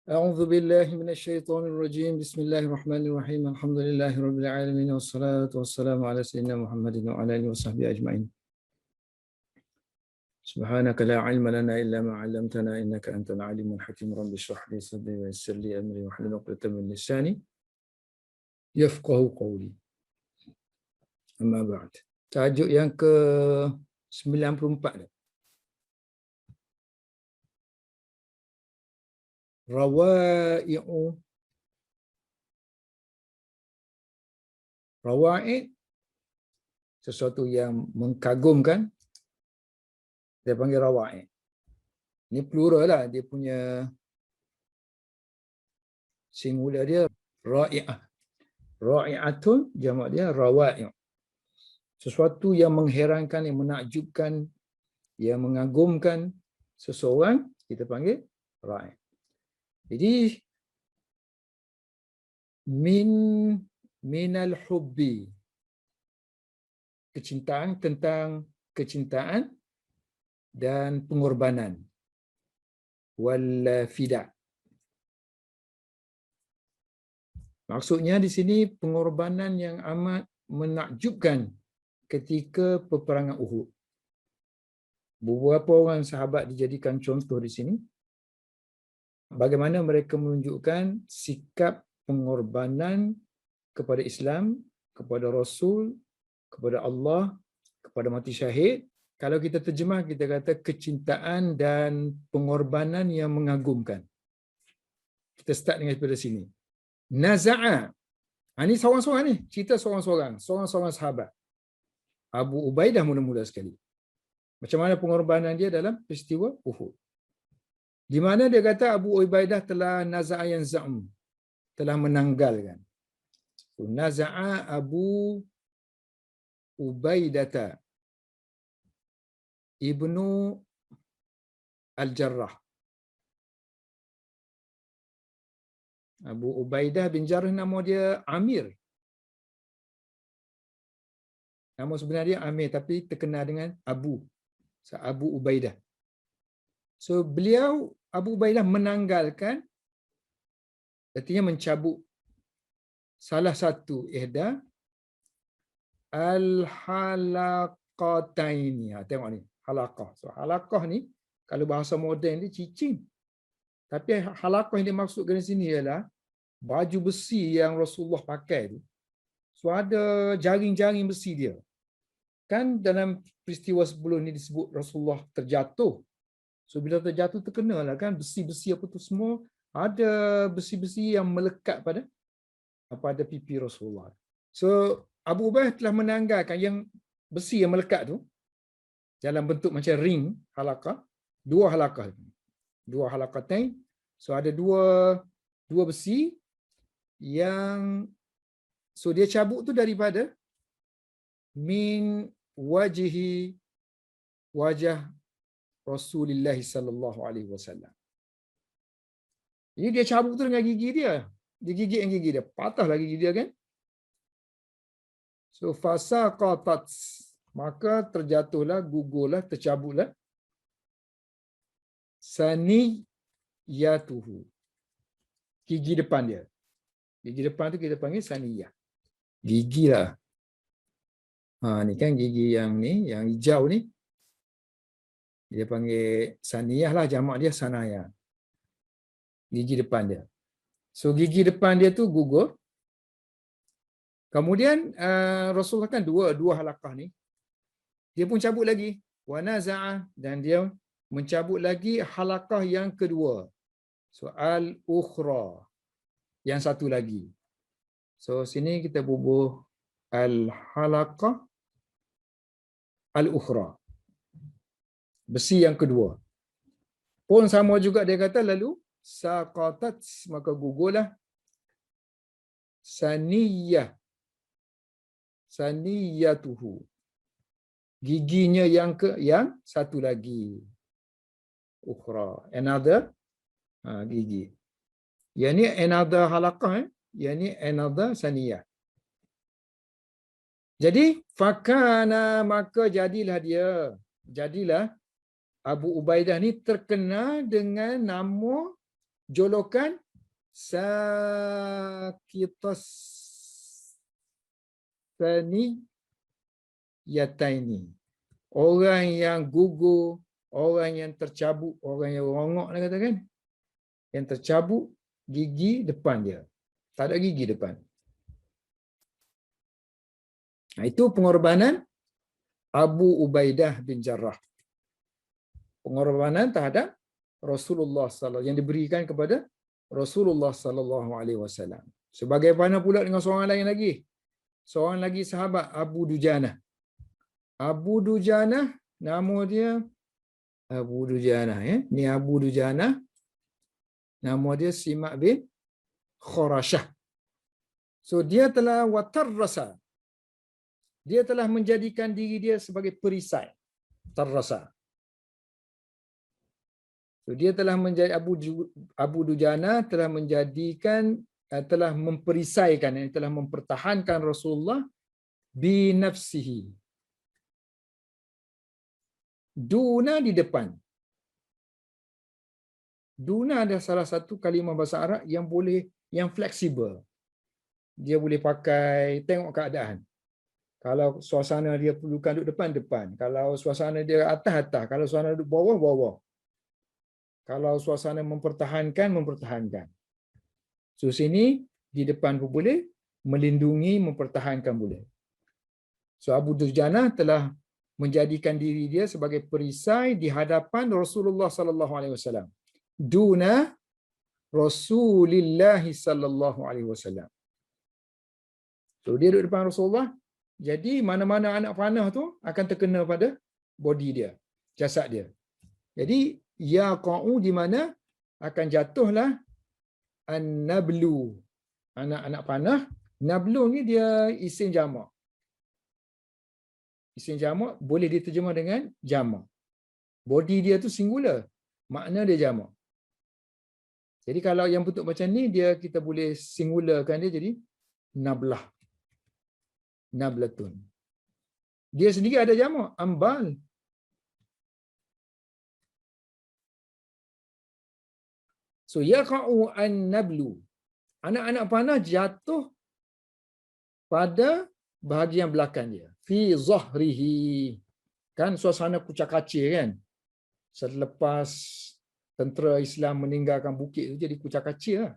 أعوذ بالله من الشيطان الرجيم بسم الله الرحمن الرحيم الحمد لله رب العالمين والصلاة والسلام على سيدنا محمد وعلى آله وصحبه أجمعين سبحانك لا علم لنا إلا ما علمتنا إنك أنت العليم الحكيم رب اشرح لي صدري ويسر لي أمري واحلل عقدة من لساني يفقه قولي أما بعد tajuk yang ke 94 Rawai'u Rawai' sesuatu yang mengagumkan dia panggil rawai'. Ini plural lah, dia punya singular dia ra'i'ah. Ra'i'atun jamak dia rawai'. Sesuatu yang mengherankan, yang menakjubkan, yang mengagumkan seseorang kita panggil ra'i'. Jadi minal hubbi, kecintaan, tentang kecintaan dan pengorbanan, wal fida. Maksudnya di sini pengorbanan yang amat menakjubkan ketika peperangan Uhud. Beberapa orang sahabat dijadikan contoh di sini. Bagaimana mereka menunjukkan sikap pengorbanan kepada Islam, kepada Rasul, kepada Allah, kepada mati syahid. Kalau kita terjemah, kita kata kecintaan dan pengorbanan yang mengagumkan. Kita start dengan daripada sini. Naza'a. Ini seorang-seorang ni, cerita seorang-seorang sahabat. Abu Ubaidah mula-mula sekali. Macam mana pengorbanan dia dalam peristiwa Uhud. Di mana dia kata Abu Ubaidah telah naza'a yanza'um, telah menanggalkan. Naza'a Abu Ubaidah Ibnu Al-Jarrah. Abu Ubaidah bin Jarrah nama dia Amir. Nama sebenarnya dia Amir tapi terkenal dengan Abu. Abu Ubaidah. So beliau Abu Ubaidah menanggalkan, artinya mencabut salah satu ihda al-halaqataini. Tengok ni, halaqah. So halaqah ni kalau bahasa moden ni cicing. Tapi halaqah yang dimaksudkan di sini ialah baju besi yang Rasulullah pakai tu. So ada jaring-jaring besi dia. Kan dalam peristiwa sebelum ni disebut Rasulullah terjatuh. So bila terjatuh terkenalah kan besi-besi apa tu semua, ada besi-besi yang melekat pada pipi Rasulullah. So Abu Ubaidah telah menanggalkan yang besi yang melekat tu dalam bentuk macam ring halaqah, dua halaqatain. So ada dua besi yang so dia cabut tu daripada min wajah Rasulullah sallallahu alaihi wasallam. Jadi dia cabut tu dengan gigi dia. Dia gigit yang gigi dia. Patahlah gigi dia kan. So fasaqatat, maka terjatuhlah, gugurlah, tercabutlah saniyatuhu, gigi depan dia. Gigi depan tu kita panggil saniyah. Gigi lah. Ni kan gigi yang ni, yang hijau ni. Dia panggil saniyah lah, jamak dia sanaya. Gigi depan dia. So gigi depan dia tu gugur. Kemudian Rasulullah kan dua halaqah ni. Dia pun cabut lagi. Wa naza'ah, dan dia mencabut lagi halaqah yang kedua. So al-ukhra, yang satu lagi. So sini kita bubuh al-halaqah al-ukhra, besi yang kedua. Pun sama juga dia kata lalu saqatat, maka gugurlah saniyatuhu, giginya yang satu lagi. Ukhra, another gigi. Yang ni another halaqah, yang ni another saniyah. Jadi fakana, maka jadilah Abu Ubaidah ni terkenal dengan nama jolokan sakitas yataini. Orang yang gugur, orang yang tercabut, orang yang rongok nak katakan. Yang tercabut gigi depan dia. Tak ada gigi depan. Nah, itu pengorbanan Abu Ubaidah bin Jarrah. Pengorbanan terhadap Rasulullah sallallahu yang diberikan kepada Rasulullah sallallahu alaihi wasallam. Sebagaimana pula dengan seorang lain lagi. Seorang lagi sahabat Abu Dujanah. Abu Dujanah nama dia Abu Dujanah ya. Ni Abu Dujanah. Nama dia Simak bin Khurashah. So dia telah watarrasa. Dia telah menjadikan diri dia sebagai perisai. Tarrasa. So dia telah menjadi Abu Dujana telah menjadikan telah memperisaikan, telah mempertahankan Rasulullah binafsihi. Duna di depan. Duna adalah salah satu kalimah bahasa Arab yang fleksibel. Dia boleh pakai tengok keadaan. Kalau suasana dia perlukan duduk depan. Kalau suasana dia atas. Kalau suasana duduk bawah. Kalau suasana mempertahankan. So sini di depan pun boleh, melindungi, mempertahankan boleh. So Abu Dujana telah menjadikan diri dia sebagai perisai di hadapan Rasulullah sallallahu alaihi wasallam. Duna Rasulillah sallallahu alaihi wasallam. So dia duduk depan Rasulullah. Jadi mana-mana anak panah tu akan terkena pada body dia, jasad dia. Jadi yaqa'u di mana akan jatuhlah an-nablu. Anak-anak panah, nablu ni dia isim jamak. Isim jamak boleh diterjemah dengan jamak. Body dia tu singular, makna dia jamak. Jadi kalau yang bentuk macam ni kita boleh singularkan dia jadi nablah. Nablatun. Dia sendiri ada jamak, ambal. So yaqa'u an-nablu. Anak-anak panah jatuh pada bahagian belakang dia. Fi zahrihi. Kan suasana kucak-kacir kan. Selepas tentera Islam meninggalkan bukit tu jadi kucak-kacir lah.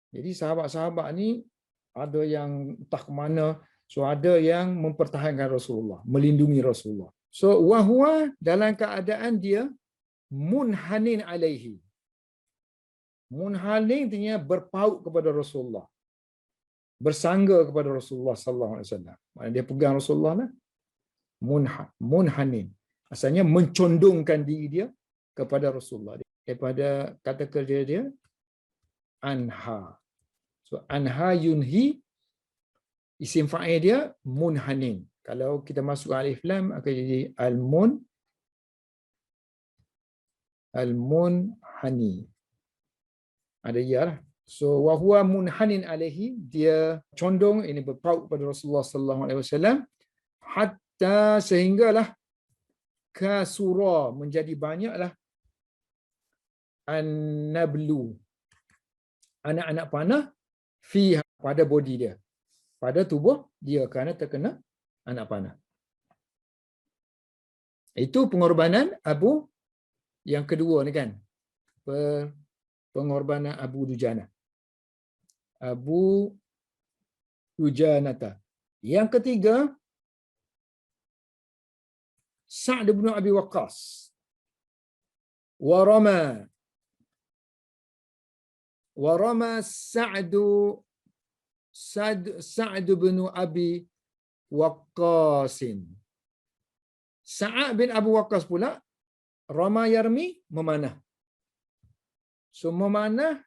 Jadi sahabat-sahabat ni ada yang entah ke mana. So ada yang mempertahankan Rasulullah, melindungi Rasulullah. So wahwa dalam keadaan dia munhanin alaihi. Munhanin artinya berpaut kepada Rasulullah. Bersangga kepada Rasulullah sallallahu alaihi wasallam. Maksudnya dia pegang Rasulullah lah. Munhanin. Asalnya mencondongkan diri dia kepada Rasulullah. Daripada kata kerja dia anha. So anha yunhi, isim fa'il dia munhanin. Kalau kita masuk alif lam akan jadi al-munhani. Ada ya lah. So wa huwa munhanin alaihi, dia condong, ini berpaut pada Rasulullah sallallahu alaihi wasallam, hatta sehinggalah kasura, menjadi banyaklah an-nablu, anak-anak panah fiha, pada body dia, pada tubuh dia, kerana terkena anak panah. Itu pengorbanan Abu yang kedua ni kan. Pengorbanan Abu Dujana. Abu Dujanata. Yang ketiga, Sa'd bin Abi Waqqas. Warama Sa'd bin Abi Waqqasin. Sa'ad bin Abu Waqqas pula rama yarmi, memanah. So memanah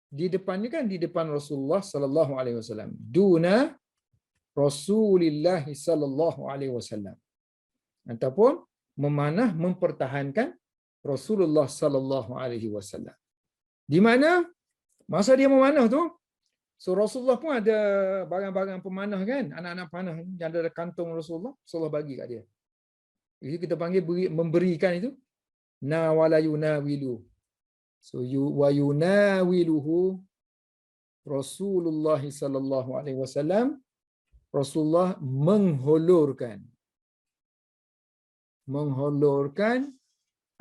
di depannya kan, di depan Rasulullah sallallahu alaihi wasallam. Duna Rasulillah sallallahu alaihi wasallam. Ataupun memanah mempertahankan Rasulullah sallallahu alaihi wasallam. Di mana masa dia memanah tu, so Rasulullah pun ada barang-barang pemanah kan, anak-anak panah yang ada kantong Rasulullah bagi kat dia. Jadi kita panggil memberikan itu na wala yunawilu. So wa yunawiluhu Rasulullah sallallahu alaihi wasallam, Rasulullah menghulurkan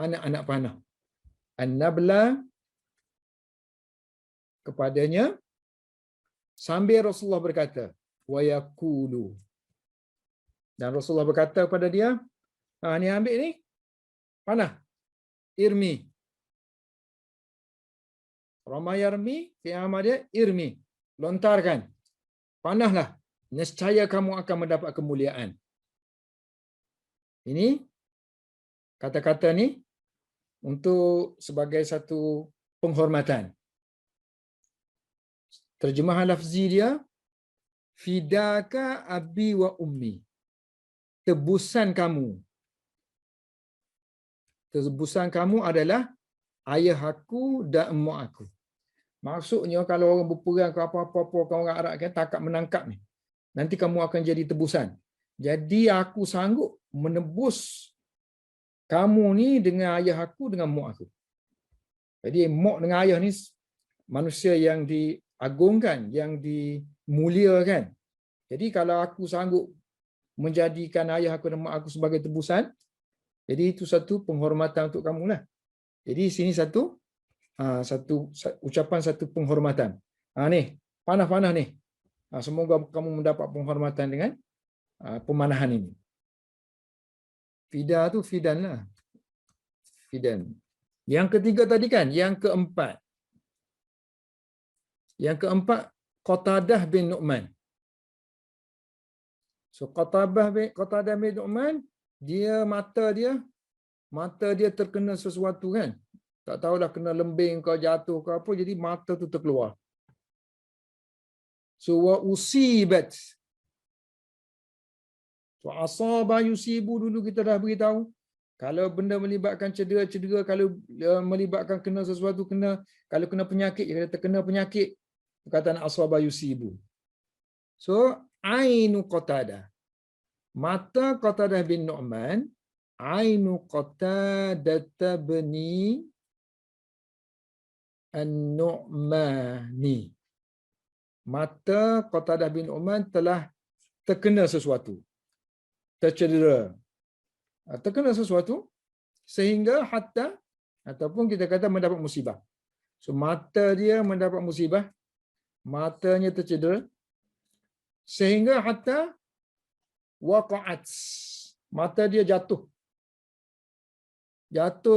anak-anak panah an-nabla kepadanya, sambil Rasulullah berkata wa yaqulu, dan Rasulullah berkata kepada dia, ni ambil ni panah, irmi. Rama yarmi, fi'ama dia irmi, lontarkan, panahlah, nescaya kamu akan mendapat kemuliaan. Ini kata-kata ni untuk sebagai satu penghormatan. Terjemahan lafzi dia, fidaka abi wa ummi, tebusan kamu. Tebusan kamu adalah ayah aku dan emak aku. Maksudnya kalau orang berperang ke apa-apa kan orang Arab kan takkan menangkap ni, nanti kamu akan jadi tebusan. Jadi aku sanggup menebus kamu ni dengan ayah aku dengan mak aku. Jadi mak dengan ayah ni manusia yang diagungkan, yang dimuliakan. Jadi kalau aku sanggup menjadikan ayah aku dan mak aku sebagai tebusan, jadi itu satu penghormatan untuk kamulah. Jadi sini satu ucapan, satu penghormatan. Ni panah-panah ni. Semoga kamu mendapat penghormatan dengan pemanahan ini. Fida tu fidan lah. Fidan. Yang ketiga tadi kan, yang keempat. Yang keempat, Qatadah bin Nu'man. So Qatadah bin Nu'man, dia mata dia terkena sesuatu kan. Tak tahulah kena lembing ke jatuh ke apa, jadi mata tu terkeluar. So wa usibat. So asaba yusibu dulu kita dah beritahu. Kalau benda melibatkan cedera, kalau melibatkan kena sesuatu, kalau kena penyakit, kalau terkena penyakit, perkataan asaba yusibu. So ainu Qatadah. Mata Qatadah bin Nu'man, ainu Qatadah bani An-Nu'mani. Mata Qatadah bin Nu'man telah terkena sesuatu, tercedera, terkena sesuatu sehingga hatta, ataupun kita kata mendapat musibah. So mata dia mendapat musibah, matanya tercedera sehingga hatta waqa'at, mata dia jatuh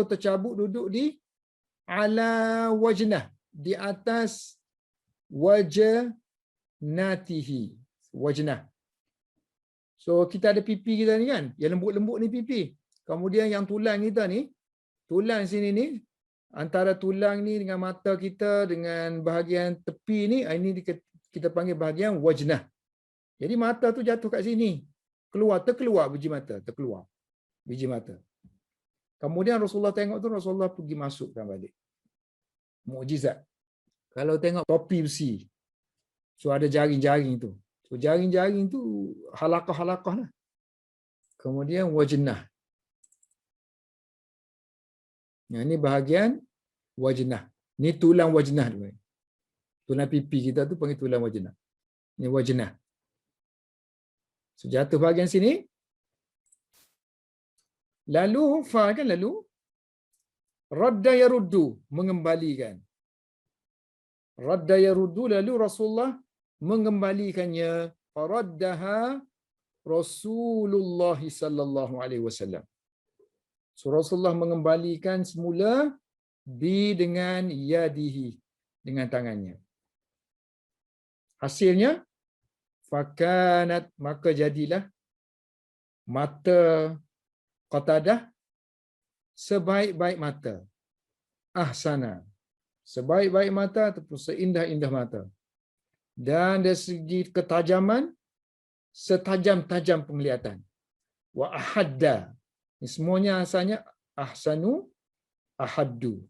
tercabut, duduk di ala wajnah, di atas wajnatihi, wajnah. So kita ada pipi kita ni kan, yang lembut-lembut ni pipi. Kemudian yang tulang kita ni, tulang sini ni, antara tulang ni dengan mata kita dengan bahagian tepi ni, ini kita panggil bahagian wajnah. Jadi mata tu jatuh kat sini, terkeluar biji mata. Kemudian Rasulullah tengok tu, Rasulullah pergi masukkan balik. Mukjizat. Kalau tengok topi besi, so ada jaring-jaring tu. So jaring-jaring tu halaqah-halaqah lah. Kemudian wajnah. Yang ni bahagian wajnah. Ni tulang wajnah tu. Tulang pipi kita tu panggil tulang wajnah. Ni wajnah. So jatuh bahagian sini. Lalu radda yaruddu, mengembalikan. Radda yaruddu, lalu Rasulullah mengembalikannya. Faraddaha Rasulullah sallallahu alaihi wasallam. So Rasulullah mengembalikan semula dengan yadihi, dengan tangannya. Hasilnya fakanat, maka jadilah mata Qatadah sebaik-baik mata, ahsana, sebaik-baik mata ataupun seindah-indah mata, dan dari segi ketajaman setajam-tajam penglihatan. Wa ahadda, ini semuanya asalnya ahsanu, ahaddu,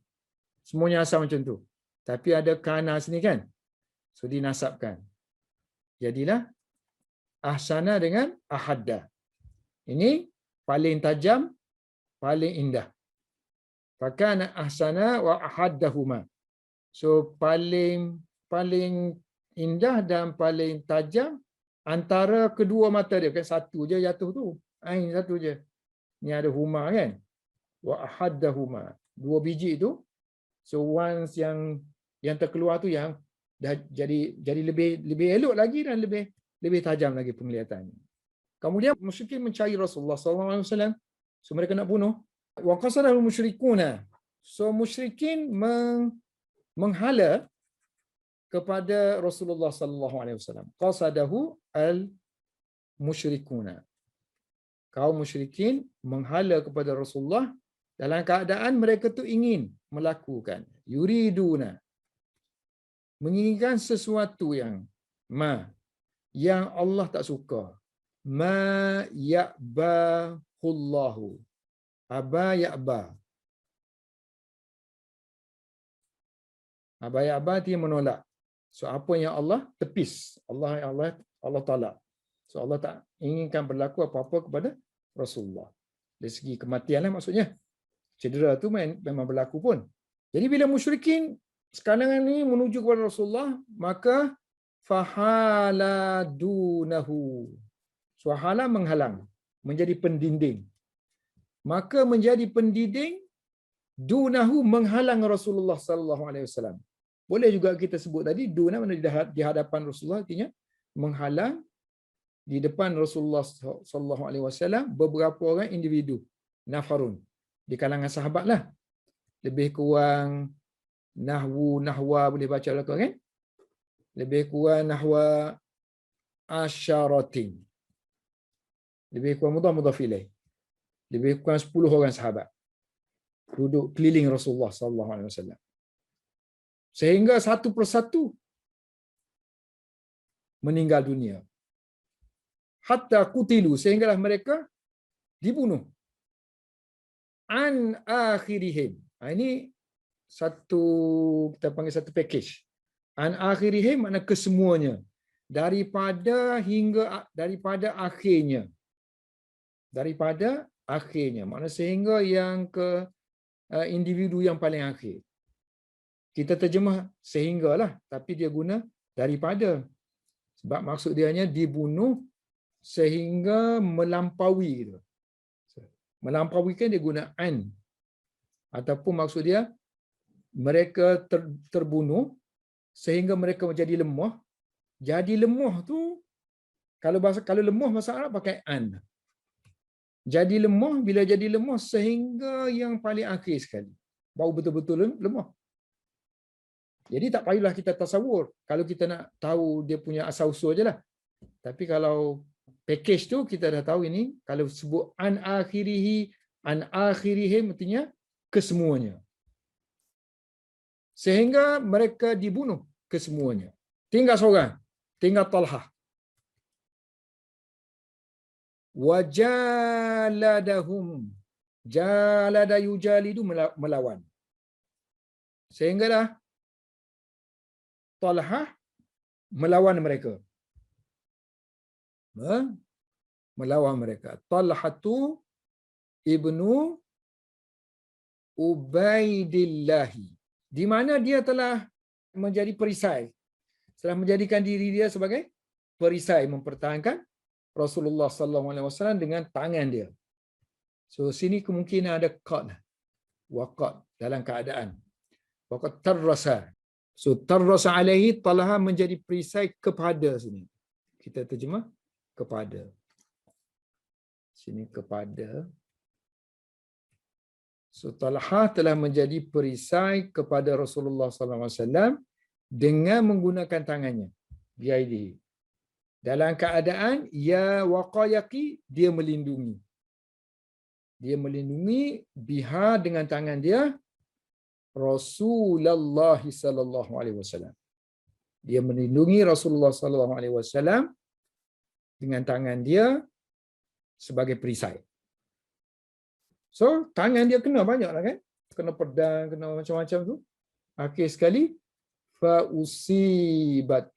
semuanya asal macam tu, tapi ada kana sini kan, so dinasabkan, jadilah ahsana dengan ahadda. Ini paling tajam, paling indah. Fakana ahsana wa ahaddahuma. So paling indah dan paling tajam antara kedua mata dia. Kan satu je jatuh tu. Ain satu je. Ni ada huma kan. Wa ahaddahuma. Dua biji tu. So once yang terkeluar tu yang dah jadi lebih elok lagi dan lebih tajam lagi penglihatannya. Kemudian musyrikin mencari Rasulullah sallallahu alaihi wasallam. So mereka nak bunuh. Wa qasadahul musyrikuna. So musyrikin menghala kepada Rasulullah sallallahu alaihi wasallam. Qasadahu al musyrikuna. Kaum musyrikin menghala kepada Rasulullah dalam keadaan mereka tu ingin melakukan yuriduna, menginginkan sesuatu yang Allah tak suka. Ma ya'bahullahu. Aba ya'ba. Aba ya'ba dia menolak. So apa yang Allah tepis, Allah tolak. So Allah tak inginkan berlaku apa-apa kepada Rasulullah. Dari segi kematian lah maksudnya. Cedera tu memang berlaku pun. Jadi bila musyrikin sekarang ini menuju kepada Rasulullah, maka fahala dunahu. So hala menghalang, menjadi pendinding. Maka menjadi pendinding dunahu menghalang Rasulullah sallallahu alaihi wasallam. Boleh juga kita sebut tadi duna mana di hadapan Rasulullah, artinya menghalang di depan Rasulullah sallallahu alaihi wasallam beberapa orang individu, nafarun, di kalangan sahabat lah. Lebih kurang nahwa boleh baca lah kan? Lebih kurang nahwa asyaratin. Lebih kurang mudhaf ilaih. Lebih kurang 10 orang sahabat duduk keliling Rasulullah sallallahu alaihi wasallam. Sehingga satu persatu meninggal dunia. Hatta kutilu, sehinggalah mereka dibunuh. An akhirihim. Ini kita panggil satu package. An akhirihim makna kesemuanya. Daripada akhirnya. Daripada akhirnya. Makna sehingga yang ke individu yang paling akhir. Kita terjemah sehinggalah, tapi dia guna daripada. Sebab maksud dia hanya dibunuh sehingga melampaui gitu. Melampaui kan dia guna an. Ataupun maksud dia mereka terbunuh sehingga mereka menjadi lemah. Jadi lemah tu kalau lemah bahasa Arab pakai an. Jadi lemah, bila jadi lemah sehingga yang paling akhir sekali. Baru betul-betul lemah. Jadi tak payahlah kita tasawur. Kalau kita nak tahu dia punya asal-usul je lah. Tapi kalau package tu kita dah tahu ini, kalau sebut an akhirihi, an akhirihim, artinya kesemuanya. Sehingga mereka dibunuh kesemuanya. Tinggal seorang. Tinggal Talhah. Wajaladahum. Jalada yujalidu, melawan. Sehinggalah Talhah melawan mereka. Melawan mereka. Talhatu ibnu Ubaidillahi. Di mana dia telah menjadi perisai. Telah menjadikan diri dia sebagai perisai mempertahankan Rasulullah sallallahu alaihi wasallam dengan tangan dia. So sini kemungkinan ada qad. Waqad dalam keadaan. Waqad tarrasa. So tarrasa alaihi, Talha menjadi perisai kepada sini. Kita terjemah kepada. Sini kepada. So Talha telah menjadi perisai kepada Rasulullah sallallahu alaihi wasallam dengan menggunakan tangannya. Biaidihi. Dalam keadaan ya waqayaqi, dia melindungi. Dia melindungi biha dengan tangan dia Rasulullah sallallahu alaihi wasallam. Dia melindungi Rasulullah sallallahu alaihi wasallam dengan tangan dia sebagai perisai. So, tangan dia kena banyaklah kan? Kena pedang, kena macam-macam tu. Akhir sekali fa usibat.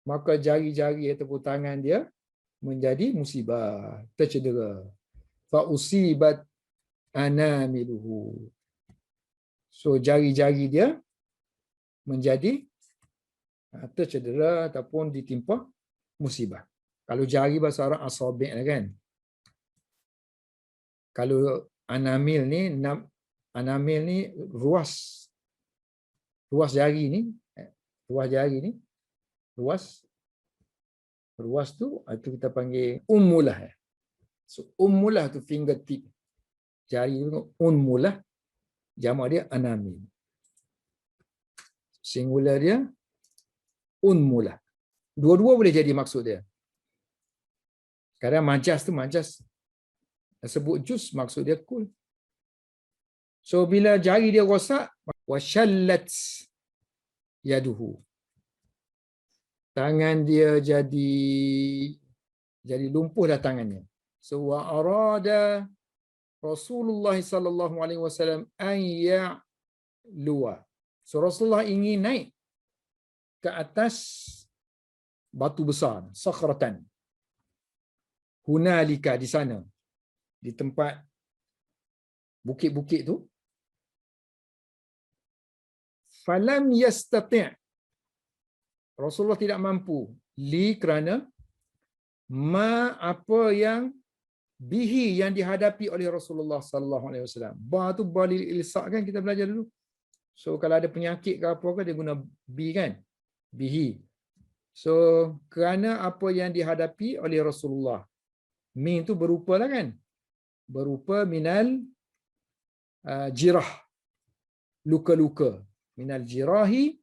Maka jari-jari ataupun tangan dia menjadi musibah, tercedera. Fa usibat anamiluhu. So jari-jari dia menjadi tercedera ataupun ditimpa musibah. Kalau jari bahasa Arab asabi' kan. Kalau anamil ni ruas jari ni, ruas tu itu kita panggil ummulah. So ummulah tu fingertip. Jari tu ummulah, jamak dia anamil. Singular dia unmulah. Dua-dua boleh jadi maksud dia. Kadang majas sebut juz, maksud dia kul. So bila jari dia rosak, washallat yaduhu. Tangan dia jadi lumpuh dah tangannya. So wa arada Rasulullah sallallahu alaihi wasallam an ya'luwa. So Rasulullah ingin naik ke atas batu besar, sakhratan. Hunalika, di sana, di tempat bukit-bukit tu. Falam yastati'. Rasulullah tidak mampu. Kerana apa yang bihi, yang dihadapi oleh Rasulullah sallallahu alaihi wasallam. Ba tu balil ilsa' kan, kita belajar dulu. So kalau ada penyakit ke apa ke, dia guna bi kan. Bihi. So kerana apa yang dihadapi oleh Rasulullah. Min tu berupa lah kan. Berupa minal jirah. Luka-luka. Minal jirahi,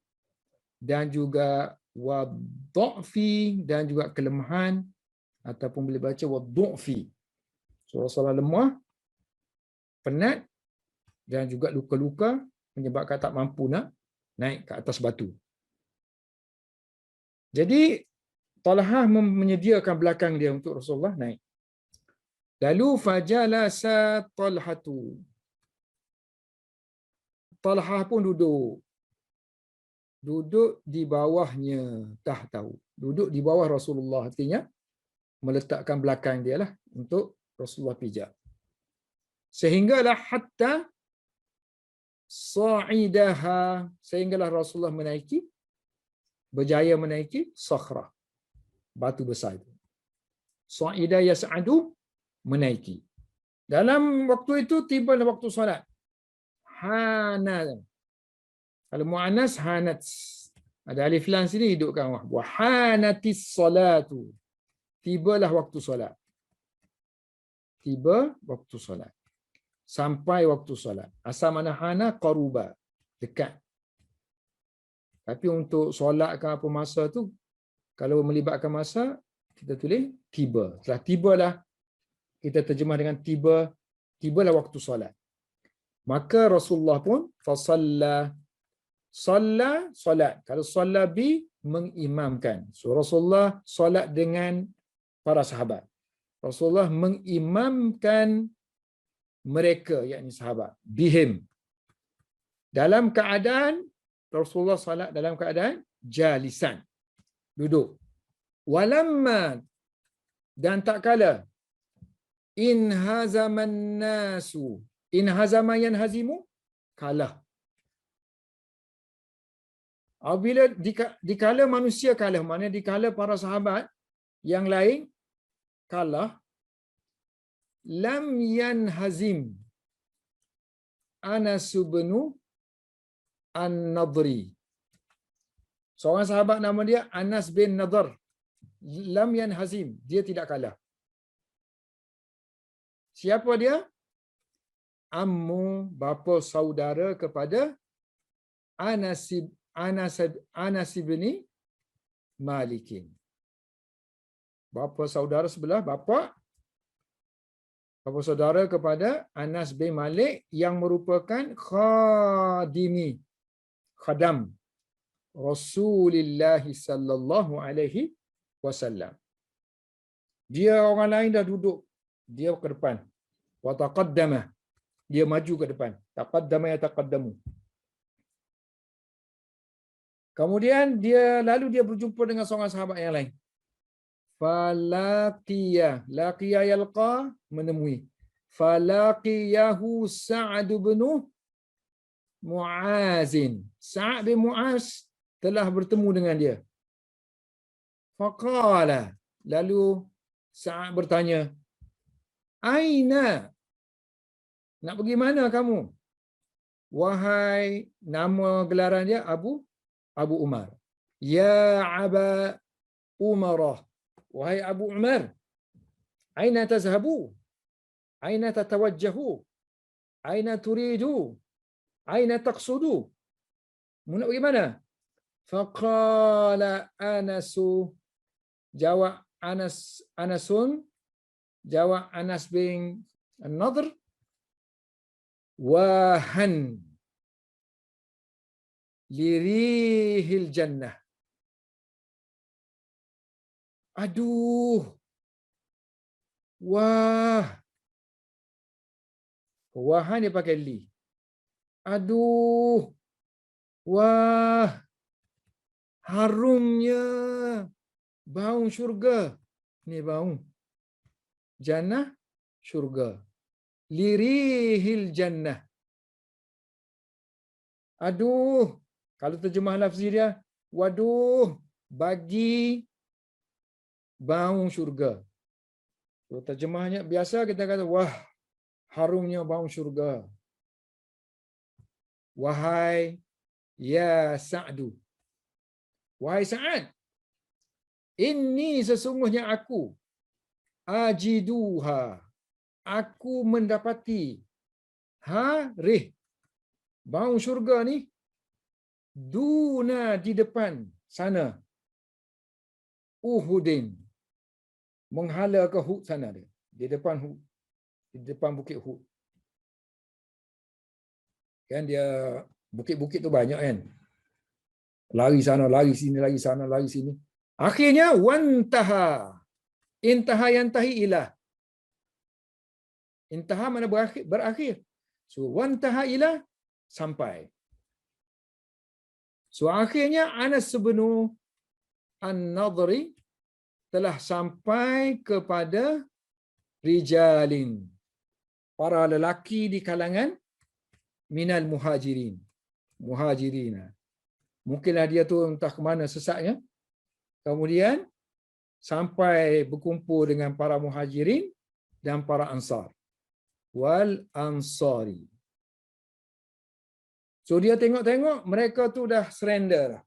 dan juga wadha'fi, dan juga kelemahan, ataupun boleh baca wadha'fi. So Rasulullah lemah, penat, dan juga luka-luka menyebabkan tak mampu nak naik ke atas batu. Jadi Talhah menyediakan belakang dia untuk Rasulullah naik. Lalu fajalasa Talhatu. Talhah pun duduk di bawahnya, tahu. Duduk di bawah Rasulullah, artinya meletakkan belakang dia lah untuk Rasulullah pijak. Sehinggalah hatta sa'idaha, sehinggalah Rasulullah berjaya menaiki sakhrah, batu besar itu. Sa'ida yas'adu, menaiki. Dalam waktu itu tiba waktu solat. Hana. Kalau muannas hanat. Ada alif lam sini hidupkan wa hanatis salatu. Tibalah waktu solat. Tiba waktu solat. Sampai waktu solat. Asal mana hana, qaruba, dekat. Tapi untuk solat ke apa masa tu, kalau melibatkan masa, kita tulis tiba. Setelah tibalah, kita terjemah dengan tibalah waktu solat. Maka Rasulullah pun fasalla, solat. Kalau solat bi, mengimamkan. So Rasulullah solat dengan para sahabat. Rasulullah mengimamkan mereka, yakni sahabat, bihim, dalam keadaan Rasulullah salat dalam keadaan jalisan, duduk. Walamma, dan tak kala, in hazaman nasu, in hazama yanhazimu, kalah. Apabila dikala manusia kalah, maknanya dikala para sahabat yang lain kalah, lam yanhazim Anas bin An-Nadri. Seorang sahabat nama dia Anas bin Nadar. Lam yanhazim, dia tidak kalah. Siapa dia? Ammu, bapa saudara kepada Anas bin Malikin. Bapa saudara sebelah bapa saudara kepada Anas bin Malik yang merupakan khadam Rasulullah sallallahu alaihi wasallam. Dia orang lain dah duduk, dia ke depan. Wa taqaddama, dia maju ke depan. Taqaddama yataqaddamu. Kemudian dia berjumpa dengan seorang sahabat yang lain. Laqiya yalqa, menemui. Falaqiyahu Sa'ad bin Mu'azin. Sa'ad bin Mu'az telah bertemu dengan dia. Faqala. Lalu Sa'ad bertanya, Aina? Nak pergi mana kamu? Wahai, nama gelaran dia Abu Umar. Ya Aba Umarah. Wahai Abu Umar. Aina tazhabu? Aina tatawajjahu? Aina turidu? Aina taqsudu? Mu nak pergi mana? Faqala Anasu. Jawab Anasun. Jawab Anas bin Nadhr. Wahan lirihil jannah. Aduh. Wah. Wahan dia pakai li. Aduh. Wah. Harumnya bau syurga. Ni bau. Jannah, syurga. Lirihil jannah. Aduh. Kalau terjemah lafzi dia, waduh, bagi bau syurga. So, terjemahnya biasa kita kata, wah, harumnya bau syurga. Wahai ya Sa'du. Wahai Sa'ad. Ini sesungguhnya aku. Ajiduha. Aku mendapati. Rih. Bau syurga ni. Duna di depan sana. Uhudin. Menghala ke Hud sana dia. Di depan Hud. Di depan bukit Hud. Kan dia bukit-bukit tu banyak kan. Lari sana, lari sini, lari sana, lari sini. Akhirnya wantaha. Intaha yantahi ilah. Intaha mana berakhir. So wantaha ilah sampai. So akhirnya Anas bin An-Nadri telah sampai kepada rijalin. Para lelaki di kalangan minal muhajirin. Muhajirina. Mungkinlah dia tu entah ke mana sesatnya. Kemudian sampai berkumpul dengan para muhajirin dan para ansar. Wal ansari. So dia tengok-tengok mereka tu dah surrender dah.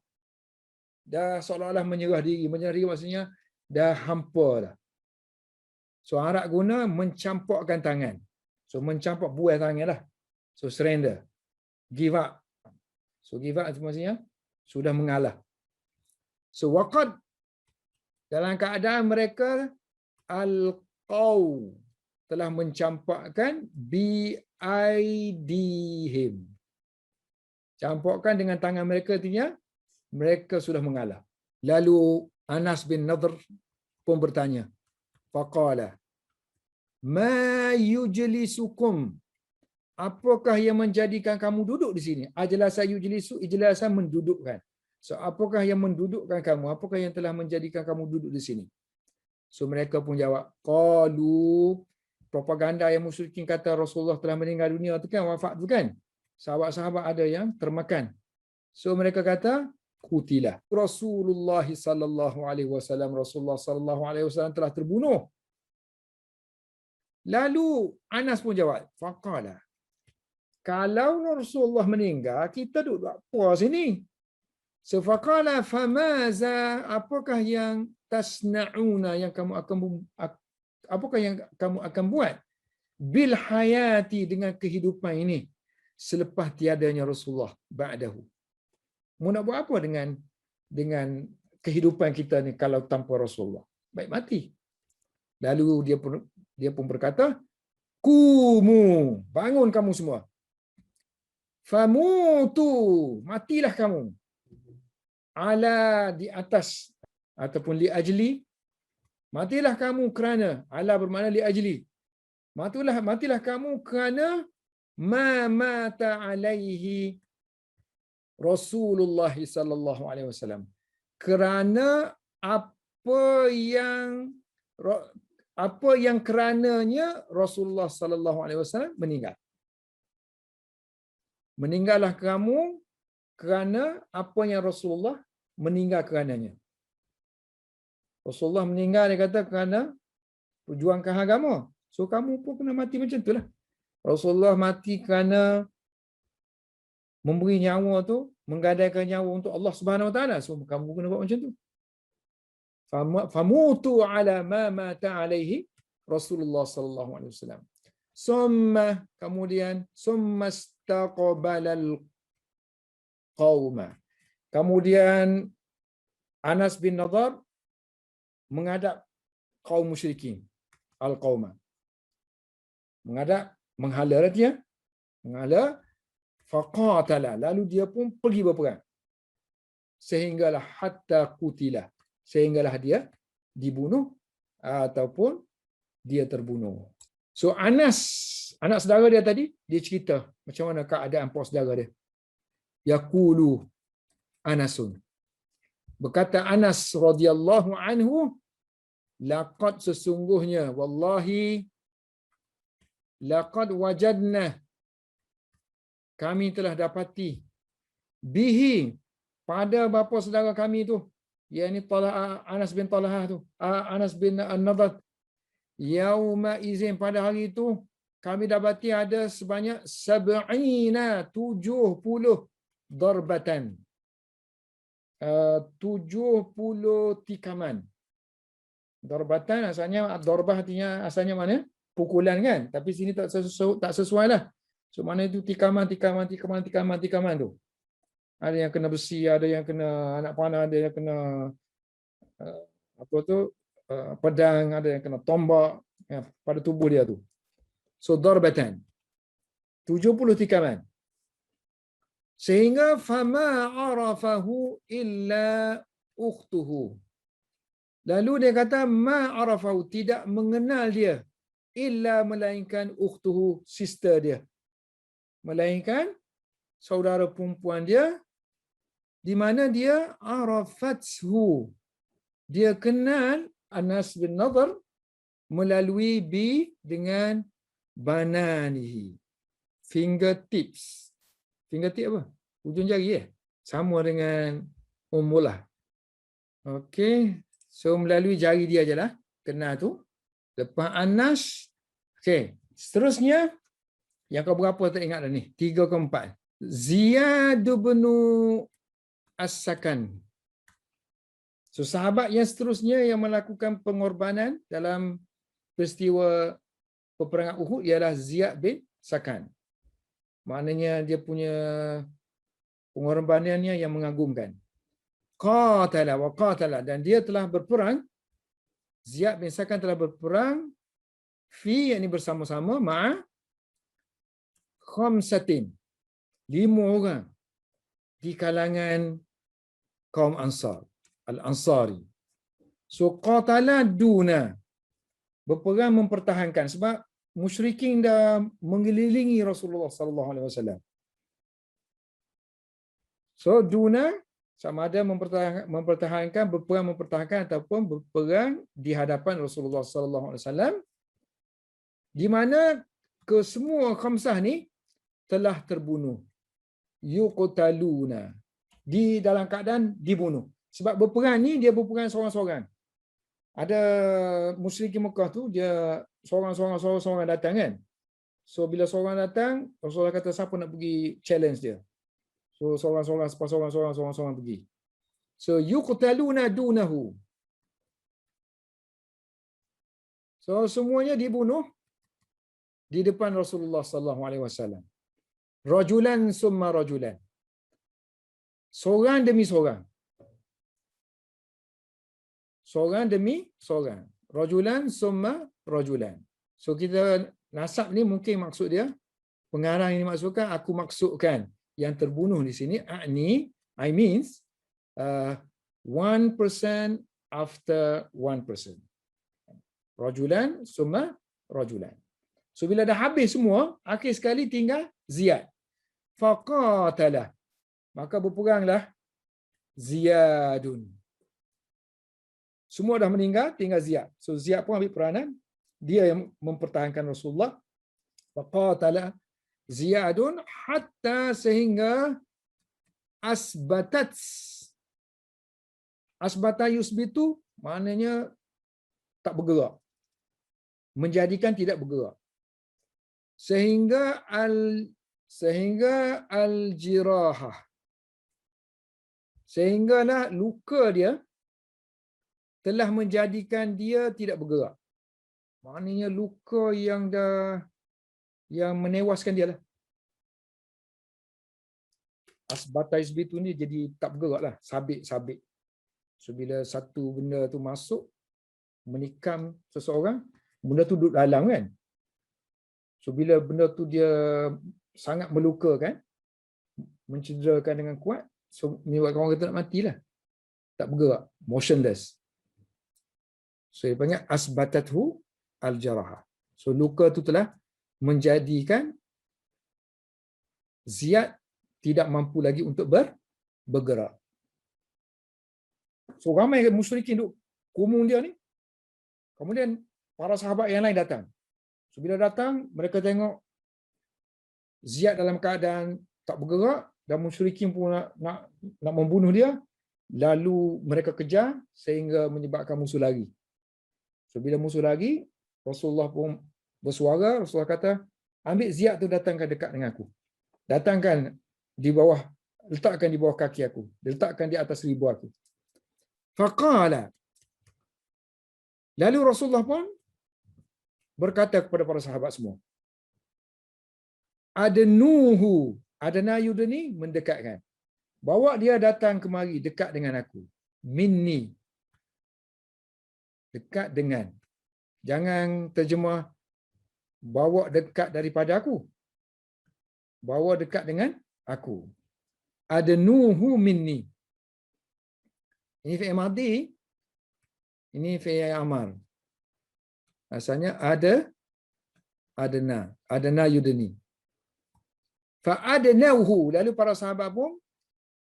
Dah seolah-olah menyerah diri. Menyerah diri maksudnya dah hampa dah. So Arab guna mencampakkan tangan. So mencampak buah tangan lah. So surrender. Give up. So give up itu maksudnya sudah mengalah. So waqad dalam keadaan mereka al-qaw telah mencampakkan bi-aidihim. Campakkan dengan tangan mereka artinya mereka sudah mengalah. Lalu Anas bin Nadhr pun bertanya. Faqala ma yujlisukum? Apakah yang menjadikan kamu duduk di sini? Ajlasa yujlisu, ijlasan mendudukkan. So apakah yang mendudukkan kamu? Apakah yang telah menjadikan kamu duduk di sini? So mereka pun jawab, qalu, propaganda yang musyrikin kata Rasulullah telah meninggal dunia tu kan, wafat tu kan. Sahabat-sahabat ada yang termakan. So mereka kata qutilah. Rasulullah sallallahu alaihi wasallam, Rasulullah sallallahu alaihi wasallam telah terbunuh. Lalu Anas pun jawab, faqala, kalau Rasulullah meninggal, kita duduk apa sini? So faqala famaza, apakah yang tasna'una, yang kamu akan apakah yang kamu akan buat bil hayati, dengan kehidupan ini selepas tiadanya Rasulullah ba'dahu? Mu nak buat apa dengan kehidupan kita ni kalau tanpa Rasulullah? Baik mati. Lalu dia pun berkata, kumu, bangun kamu semua. Famutu, matilah kamu. Ala, di atas, ataupun li ajli, matilah kamu kerana, ala bermakna li ajli. Matilah kamu kerana ma mata alaihi Rasulullah sallallahu alaihi wasallam. Kerana apa yang kerananya Rasulullah sallallahu alaihi wasallam meninggal. meninggallah kamu kerana apa yang Rasulullah meninggal kerananya. Rasulullah meninggal, dia kata, kerana perjuangkan agama. So kamu pun kena mati macam itulah. Rasulullah mati kerana memberi nyawa tu, menggadaikan nyawa untuk Allah Subhanahu Wa Taala. So kamu kena buat macam tu. Famutu ala ma mata alaihi Rasulullah sallallahu alaihi wasallam. Kemudian istaqbalal qauma. Kemudian Anas bin Nadhr menghadap kaum musyrikin, al-qauma. Menghadap, menghala dia, menghala, faqatala, lalu dia pun pergi berperang. Sehinggalah hatta qutila, sehinggalah dia dibunuh ataupun dia terbunuh. So Anas, anak saudara dia tadi, dia cerita macam mana keadaan para saudara dia. Yaqulu Anasun. Berkata Anas radhiyallahu anhu, laqad sesungguhnya, wallahi, laqad wajadna, kami telah dapati, bihi, pada bapa saudara kami tu, yakni Anas bin Talhah tu, Anas bin An-Nadhr, yauma izin, pada hari itu kami dapati ada sebanyak 70 darbatan, 70 tikaman. Darbatan asalnya, darbah artinya asalnya mana? Pukulan kan? Tapi sini tak sesuai lah. So mana itu tikaman tu. Ada yang kena besi, ada yang kena anak panah, ada yang kena pedang, ada yang kena tombak pada tubuh dia tu. So darbatan, 70 tikaman. Sehingga fama arafahu illa ukhtuhu. Lalu dia kata ma arafahu, tidak mengenal dia, illa melainkan ukhtuhu, sister dia, melainkan saudara perempuan dia, di mana dia arafathu, dia kenal Anas bin Nadhr melalui dengan bananihi, fingertips. Fingertip apa? Ujung jari sama dengan ummulah. Okey, so melalui jari dia je lah kenal tu. Lepas Anas, okey, seterusnya yang kau berapa tak ingat dah ni? 3 ke 4. Ziyad bin As-Sakan. So sahabat yang seterusnya yang melakukan pengorbanan dalam peristiwa peperangan Uhud ialah Ziyad bin Sakan. Maknanya dia punya pengorbanannya yang mengagumkan. Qatala wa qatala, dan dia telah berperang, Ziyad bin Sakan telah berperang fi, yakni bersama-sama, ma'a khamsatin, 5 orang di kalangan kaum Ansar, Al-Ansari. So qatala duna, berperang mempertahankan, sebab musyrikin dah mengelilingi Rasulullah sallallahu alaihi wasallam. So duna sama ada mempertahankan, berperang mempertahankan, ataupun berperang di hadapan Rasulullah sallallahu alaihi wasallam, di mana kesemua khamsah ni telah terbunuh. Yuqtaluna, di dalam keadaan dibunuh. Sebab berperang ni dia berperang seorang-seorang. Ada musyrikin Mekah tu, dia seorang-seorang datang kan. So bila seorang datang, Rasulullah kata siapa nak pergi challenge dia. So seorang-seorang pergi. So yuqtaluna dunahu. So semuanya dibunuh di depan Rasulullah sallallahu alaihi wasallam. Rajulan summa rajulan. Seorang demi seorang. Seorang demi seorang. Rajulan summa rajulan. So kita nasab ni mungkin maksud dia, pengarang ini maksudkan, aku maksudkan yang terbunuh di sini, I means one person after one person. Rajulan summa rajulan. So bila dah habis semua, akhir sekali tinggal Ziyad. Faqatalah, maka berperanglah Ziyadun. Semua dah meninggal, tinggal Ziyad. So Ziyad pun ambil peranan, dia yang mempertahankan Rasulullah. Faqatalah, ziyadun hatta sehingga asbatat. Asbata yusbitu maknanya tak bergerak. Menjadikan tidak bergerak. Sehingga al-jirahah. Sehinggalah luka dia telah menjadikan dia tidak bergerak. Maknanya luka yang menewaskan dia lah. Asbata yusbitu ni jadi tak bergerak lah. Sabit. So bila satu benda tu masuk menikam seseorang, benda tu duduk dalam kan. So bila benda tu dia sangat melukakan, mencederakan dengan kuat, so menyebabkan orang kata nak matilah. Tak bergerak, motionless. So dia panggil asbatathu al-jaraha. So luka tu telah menjadikan Ziyad tidak mampu lagi untuk bergerak. So ramai musyrikin duk kumung dia ni. Kemudian para sahabat yang lain datang. So bila datang, mereka tengok Ziyad dalam keadaan tak bergerak dan musyrikin pun nak membunuh dia. Lalu mereka kejar sehingga menyebabkan musuh lari. So bila musuh lari, Rasulullah pun bersuara. Rasulullah kata, ambil Ziyad tu datangkan dekat dengan aku. Datangkan di bawah, letakkan di bawah kaki aku. Letakkan di atas ribu aku. Faqala. Lalu Rasulullah pun berkata kepada para sahabat semua. Adnuhu. Adna yuda ni mendekatkan. Bawa dia datang kemari dekat dengan aku. Minni. Dekat dengan. Jangan terjemah bawa dekat daripada aku. Bawa dekat dengan aku. Adnuhu minni. Ini fi'il madhi. Ini fi'il amar. Asalnya adna yudni. Fa'adnauhu. Lalu para sahabat pun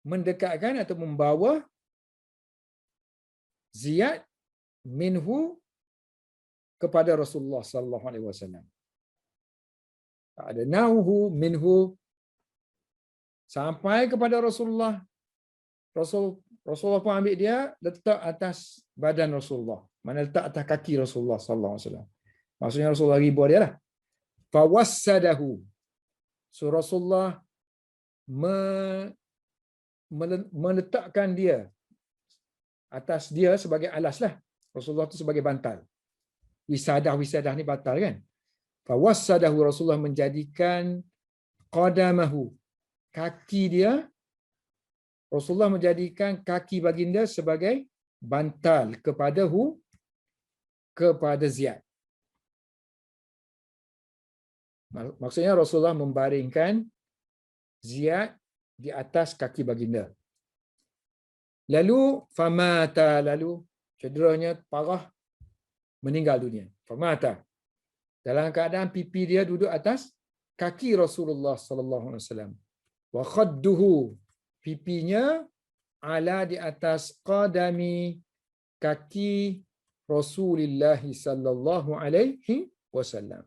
mendekatkan atau membawa Ziyad minhu kepada Rasulullah sallallahu alaihi wasallam. Fa'adnauhu minhu sampai kepada Rasulullah. Rasulullah pun ambil dia, letak atas badan Rasulullah. Mana letak atas kaki Rasulullah sallallahu alaihi wasallam. Maksudnya Rasulullah riba dia lah. Fawassadahu. So Rasulullah meletakkan dia atas dia sebagai alas lah. Rasulullah tu sebagai bantal. Wisadah ni bantal kan. Fawassadahu. Rasulullah menjadikan qadamahu. Kaki dia. Rasulullah menjadikan kaki baginda sebagai bantal kepada Ziyad. Maksudnya Rasulullah membaringkan Ziyad di atas kaki baginda. Lalu famata, lalu cederanya parah, meninggal dunia. Famata. Dalam keadaan pipi dia duduk atas kaki Rasulullah sallallahu alaihi wasallam. Wa khadduhu, pipinya ala di atas qadami, kaki Rasulullah sallallahu alaihi wasallam.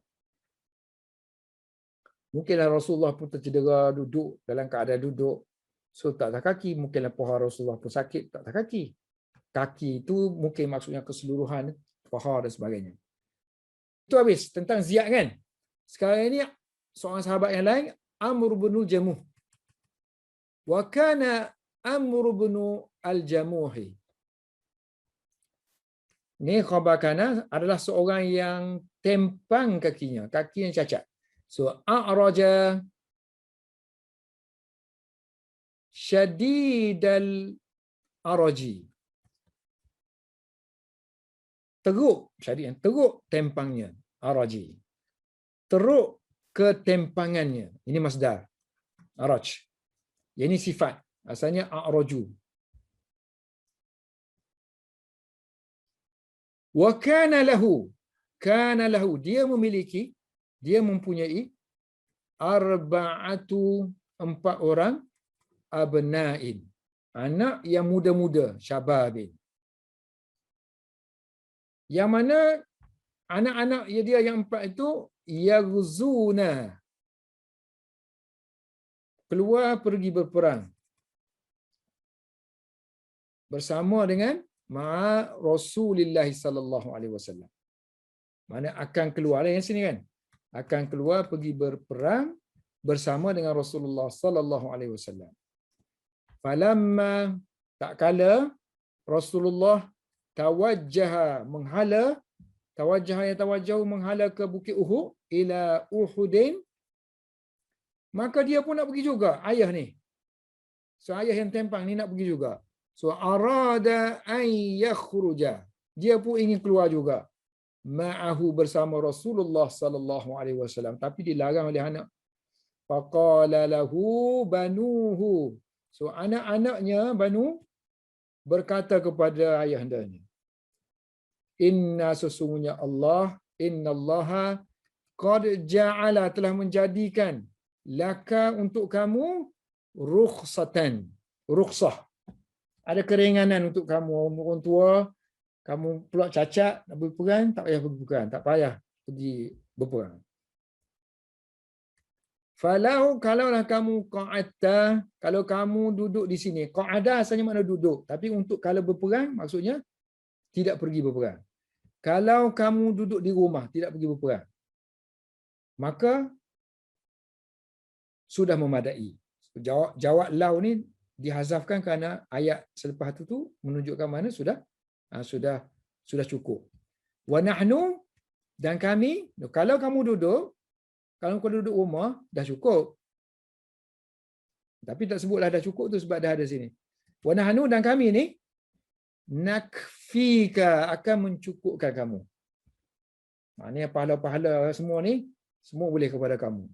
Mungkinlah Rasulullah pun tercedera duduk dalam keadaan duduk. So tak atas kaki. Mungkinlah paha Rasulullah pun sakit. Tak atas kaki. Kaki itu mungkin maksudnya keseluruhan paha dan sebagainya. Itu habis tentang Ziyad kan. Sekarang ini seorang sahabat yang lain, Amr bin Jamuh. Wa kana Amr bin al-Jamuhi. Ini khabar kana adalah seorang yang tempang kakinya. Kaki yang cacat. So, a'raja syadidal araji. Teruk, syadid, teruk tempangnya, araji. Teruk ketempangannya. Ini masdar. Araj. Ini sifat. Asalnya a'raju. Wa kana lahu. Dia memiliki, dia mempunyai arba'atu, 4 orang, abna'in, anak yang muda-muda, syababin. Yang mana anak-anak dia yang 4 itu yaghzuna, keluar pergi berperang bersama dengan ma'a Rasulullah sallallahu alaihi wasallam. Mana akan keluar yang sini kan? Akan keluar pergi berperang bersama dengan Rasulullah sallallahu alaihi wasallam. Falamma tak kala Rasulullah tawajjaha menghala, tawajjahu menghala ke Bukit Uhud ila Uhudin, maka dia pun nak pergi juga, ayah ni. So ayah yang tempang ni nak pergi juga. So arada an yakhruja, dia pun ingin keluar juga. Ma'ahu bersama Rasulullah sallallahu alaihi wasallam, tapi dilarang oleh anak. Faqala lahu banuhu, so anak-anaknya Banu berkata kepada ayahandanya, inna sesungguhnya Allah, innallaha qad ja'ala telah menjadikan laka untuk kamu rukhsatan, rukhsah, ada keringanan untuk kamu. Orang tua kamu pula cacat nak berperang, tak payah pergi berperang, tak payah pergi berperang. Falau kalaulah kamu qa'adta, kalau kamu duduk di sini, qa'ada asalnya makna duduk, tapi untuk kalau berperang maksudnya tidak pergi berperang. Kalau kamu duduk di rumah tidak pergi berperang, maka sudah memadai. Jawab lau ni dihazafkan kerana ayat selepas tu menunjukkan mana sudah cukup. Wa nahnu, dan kami, kalau kamu duduk, kalau kau duduk rumah dah cukup. Tapi tak sebutlah dah cukup tu sebab dah ada sini. Wa nahnu, dan kami ni nakfika, akan mencukupkan kamu. Maknanya pahala-pahala semua ni semua boleh kepada kamu.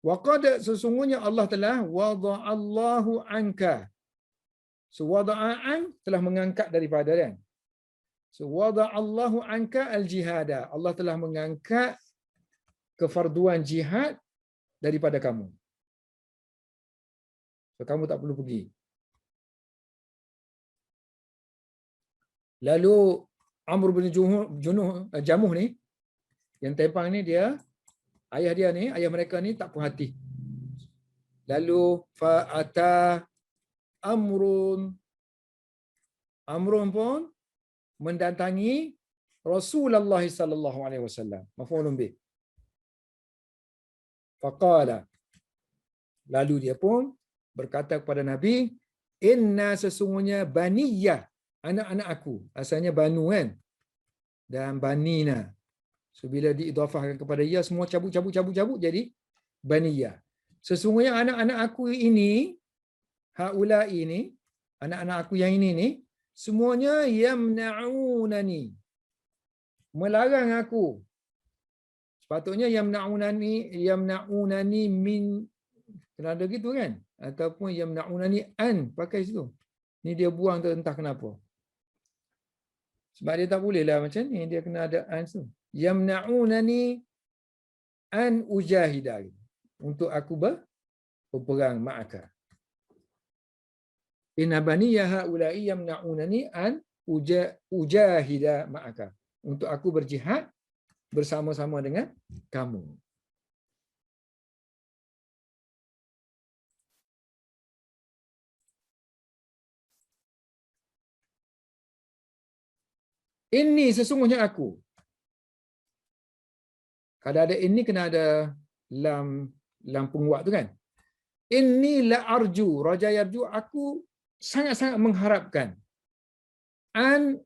Wa qad, sesungguhnya Allah telah wada'allahu anka. So wada'an telah mengangkat daripada kan. So wada'allahu anka al-jihada. Allah telah mengangkat kefarduan jihad daripada kamu. So kamu tak perlu pergi. Lalu Amr bin Jamuh ni, yang tempang ni, dia ayah dia ni, ayah mereka ni tak puas hati. Lalu fa'ata Amrun pun mendatangi Rasulullah sallallahu alaihi wasallam. Maf'ulun bih. Faqala, lalu dia pun berkata kepada Nabi, inna sesungguhnya baniyah, anak-anak aku. Asalnya banu kan, dan banina. So bila diidhafahkan kepada ia, semua cabut jadi baniyah. Sesungguhnya anak-anak aku ini, haula ini, anak-anak aku yang ini ni, semuanya yamna'unani, melarang aku. Sepatutnya yamna'unani min, kena ada gitu kan, ataupun yamna'unani an, pakai situ. Ni dia buang tu entah kenapa. Sebab dia tak boleh lah macam ni, dia kena ada an tu. Yamna'unani an ujahida, untuk aku berperang ma'aka. Inna baniya haula'i yamna'unani an ujahida ma'aka, untuk aku berjihad bersama-sama dengan kamu. Ini sesungguhnya aku. Kalau ada ini kena ada lam penguat tu kan. Inni la arju, raja yarju, aku sangat-sangat mengharapkan an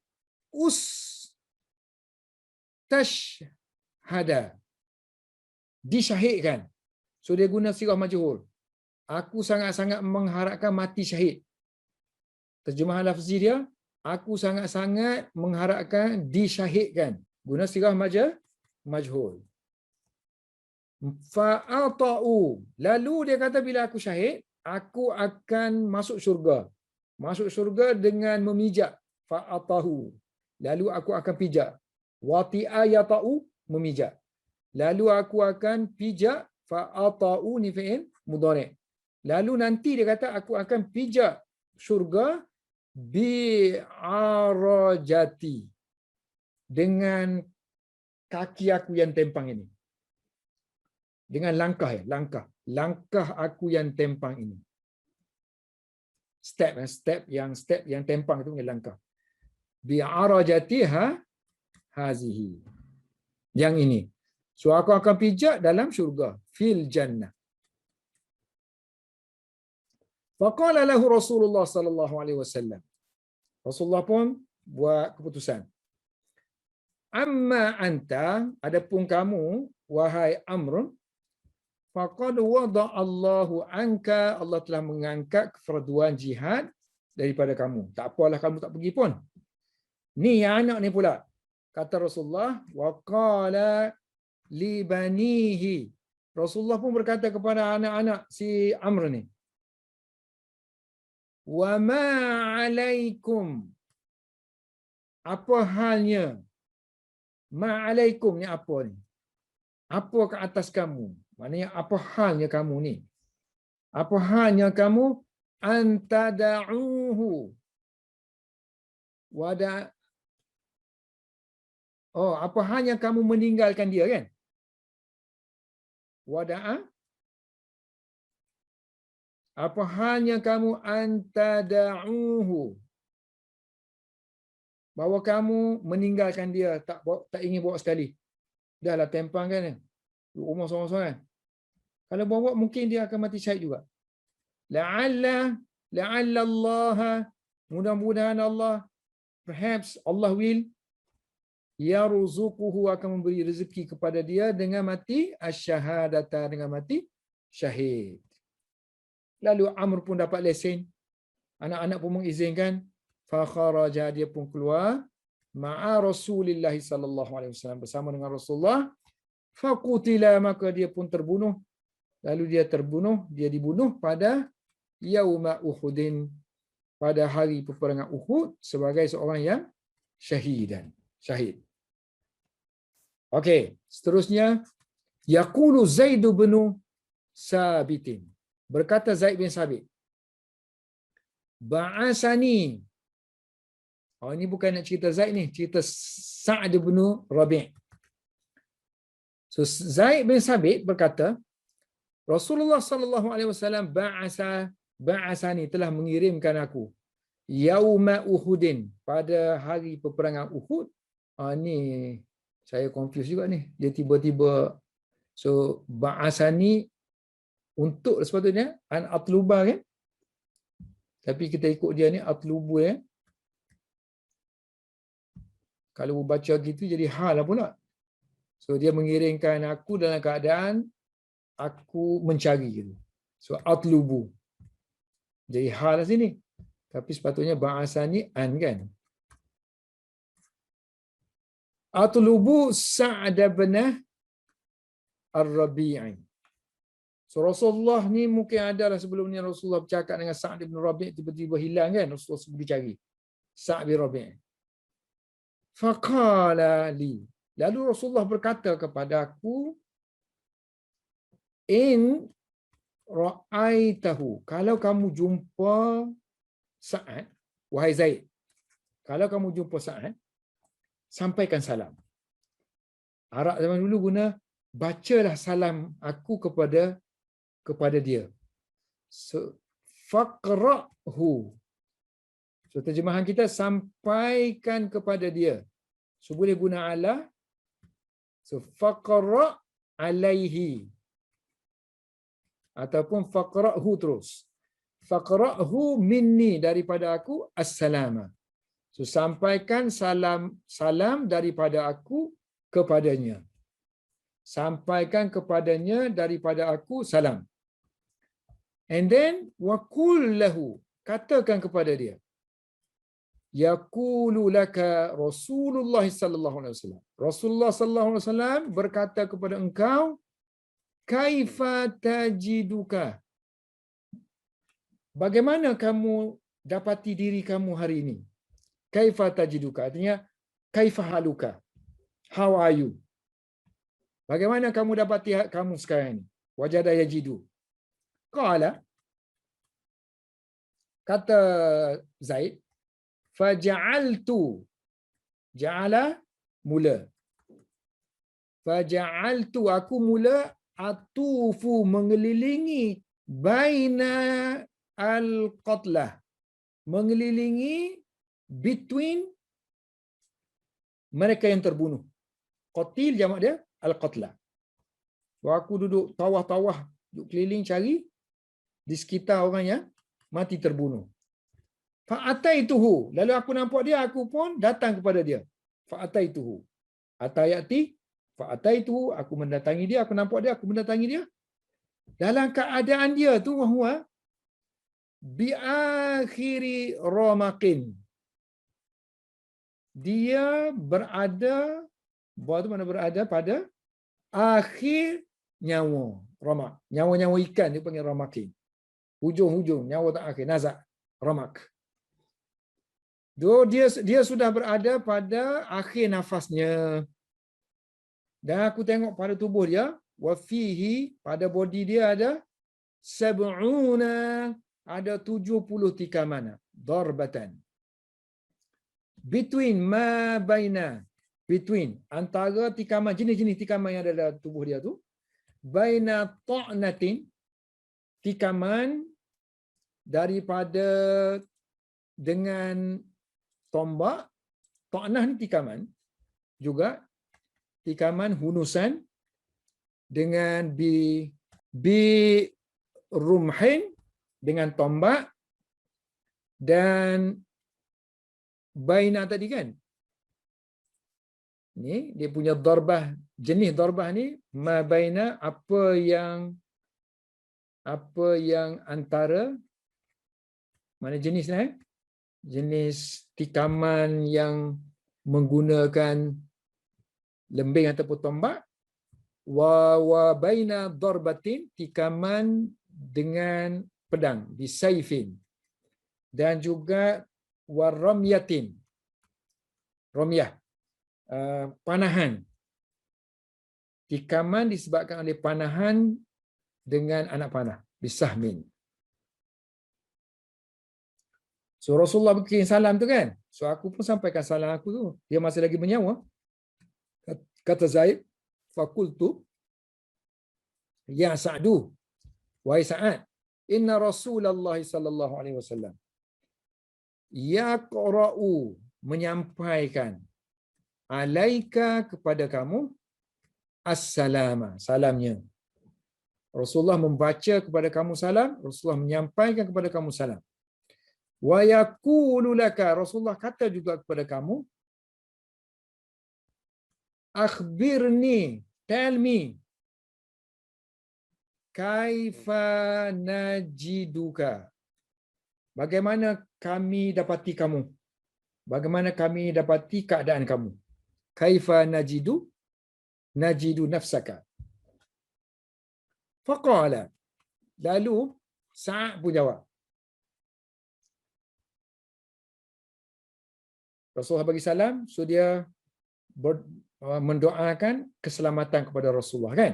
tashhada, disyahidkan. So dia guna sirah majhul. Aku sangat-sangat mengharapkan mati syahid. Terjemahan lafzi dia, aku sangat-sangat mengharapkan disyahidkan. Guna sirah majhul. Fa'ata'u, lalu dia kata bila aku syahid, aku akan masuk syurga. Masuk syurga dengan memijak. Fa'atahu, lalu aku akan pijak. Wati'a yata'u, memijak. Lalu aku akan pijak. Fa'ata'u ni fi'il mudhari'. Lalu nanti dia kata aku akan pijak syurga bi'arajati, dengan kaki aku yang tempang ini. dengan langkah langkah aku yang tempang ini. Step yang tempang itu punya langkah. Bi'arajatiha hazihi. Yang ini. So aku akan pijak dalam syurga. Fil jannah. Faqala lahu Rasulullah sallallahu alaihi wasallam. Rasulullah pun buat keputusan. Amma anta, adapun kamu wahai Amr, faqad wada Allahu anka, Allah telah mengangkat kefarduan jihad daripada kamu. Tak apalah kamu tak pergi pun. Ni yang anak ni pula. Kata Rasulullah, wa qala li banihi. Rasulullah pun berkata kepada anak-anak si Amr ni, wa ma alaikum, apa halnya, ma alaikum ni apa ni, apa ke atas kamu, maknanya apa halnya kamu ni, apa halnya kamu, antada'uhu wada, oh apa halnya kamu meninggalkan dia kan, wada'a, apa halnya kamu antada'uhu, bahawa kamu meninggalkan dia, tak ingin bawa sekali. Dahlah tempang kan, umur seorang-seorang. Kalau bawa mungkin dia akan mati syahid juga. La'alla Allah, mudah-mudahan Allah, perhaps Allah will yarzuquhu, akan memberi rezeki kepada dia dengan mati asyhadata, dengan mati syahid. Lalu Amr pun dapat lesen. Anak-anak pun mengizinkan. Fa kharaja, dia pun keluar ma'a Rasulillah sallallahu alaihi wasallam, bersama dengan Rasulullah. Fa qutila, maka dia pun terbunuh. Lalu dia dibunuh pada yauma Uhudin, pada hari peperangan Uhud, sebagai seorang yang syahid. Okey, seterusnya yaqulu Zaid bin Sabit. Berkata Zaid bin Sabit, ba'asani. Oh, ini bukan nak cerita Zaid ni, cerita Sa'd bin Rabi'. So Zaid bin Sabit berkata, Rasulullah sallallahu alaihi wasallam ba'asani, telah mengirimkan aku, yauma Uhudin, pada hari peperangan Uhud. Ni saya confuse juga ni. Dia tiba-tiba, so ba'asani untuk sepatutnya an atluba kan? Tapi kita ikut dia ni atlubu ya. Kalau baca gitu jadi hal pula. So dia mengirimkan aku dalam keadaan aku mencari gitu. So atlubu. Jadi hal sini. Tapi sepatutnya ba'asani an kan. Atlubu Sa'd bin Ar-Rabi'i. So Rasulullah ni mungkin adalah sebelum ni Rasulullah bercakap dengan Sa'd bin Rabi', tiba-tiba hilang kan, Rasulullah pergi cari Sa'd bin Rabi'. Faqala li, lalu Rasulullah berkata kepada aku, in ra'aitahu, kalau kamu jumpa Sa'ad, wahai Zaid, kalau kamu jumpa Sa'ad, sampaikan salam. Arab zaman dulu guna, bacalah salam aku kepada dia. So, faqra'hu. So terjemahan kita, sampaikan kepada dia. So boleh guna ala. So faqra' alaihi. Ataupun faqra'hu terus. Faqra'hu minni, daripada aku, assalama. So sampaikan salam daripada aku kepadanya. Sampaikan kepadanya daripada aku salam. And then waqul lahu, katakan kepada dia, yaqulu laka Rasulullah sallallahu alaihi wasallam. Rasulullah sallallahu alaihi wasallam berkata kepada engkau, kaifa tajiduka, bagaimana kamu dapati diri kamu hari ini. Kaifa tajiduka artinya kaifa haluka, how are you, bagaimana kamu dapati kamu sekarang ini. Wajada yajidu. Qala, kata Zaid, faja'altu, ja'ala mula, faja'altu, aku mula atufu mengelilingi baina al-qatlah, mengelilingi between mereka yang terbunuh. Qatil jamak dia al-qatlah. So, aku duduk tawah-tawah, duduk keliling cari di sekitar orang yang mati terbunuh. Fa'ataituhu, lalu aku nampak dia, aku pun datang kepada dia. Fa'ataituhu, atayati, fa'ataituhu, aku mendatangi dia, aku nampak dia, aku mendatangi dia. Dalam keadaan dia tu wahwa biakhiri ramaqin, dia berada, buat tu mana berada pada akhir nyawa. Ramak, nyawa-nyawa ikan dia panggil ramaqin. Hujung-hujung nyawa tak akhir, nazak, ramak. Dia sudah berada pada akhir nafasnya. Dan aku tengok pada tubuh dia, wa fihi, pada body dia ada sab'una, ada 70 tikaman, darbatan. Between ma baina, between antara tikaman, jenis-jenis tikaman yang ada dalam tubuh dia tu, baina ta'natin, tikaman daripada dengan tombak, ta'nah ni tikaman juga, tikaman hunusan, dengan bi rumhin, dengan tombak, dan baina tadi kan, ni dia punya darbah, jenis darbah ni ma baina, apa yang antara, mana jenis lah, jenis tikaman yang menggunakan lembing ataupun tombak, wa baina darbatin, tikaman dengan pedang, bisaifin, dan juga waramyatin, ramyah, panahan, tikaman disebabkan oleh panahan dengan anak panah, bisahmin. So Rasulullah bikin salam tu kan, so aku pun sampaikan salam aku tu, dia masih lagi bernyawa. Kata Zaid, fakultu ya Sa'du, wahai Sa'ad, inna Rasulullah sallallahu alaihi wasallam yaqra'u, menyampaikan, alaika, kepada kamu, assalama, salamnya. Rasulullah membaca kepada kamu salam, Rasulullah menyampaikan kepada kamu salam. Wa yaqulu laka, Rasulullah kata juga kepada kamu, akhbirni, tell me, kaifa najiduka, bagaimana kami dapati kamu, bagaimana kami dapati keadaan kamu. Kaifa najidu nafsaka. Faqala, lalu Sa'ad pun jawab. Rasulullah bagi salam, so dia mendoakan keselamatan kepada Rasulullah kan.